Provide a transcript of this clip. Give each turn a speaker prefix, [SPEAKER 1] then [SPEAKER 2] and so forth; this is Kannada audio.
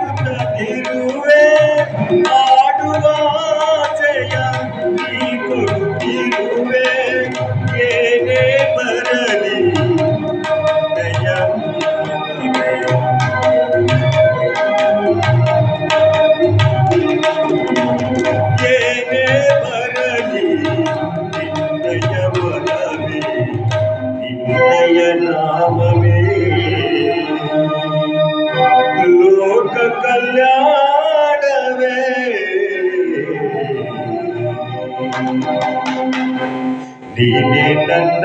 [SPEAKER 1] ಆಡುತ್ತಿರುವೆ ಆಡುವ ಜಯ ನೀ ಕೊಡುತ್ತಿರುವೆ ಏನೇ ಬರಲಿ ದಯ ಏನೇ ಬರಲಿ ನಿನ್ನಯ ಬಲವೇ ನಿನ್ನಯ ನಾಮವೇ ಲೋಕ ಕಲ್ಯಾಣವೇ ನೀನೇ ನನ್ನ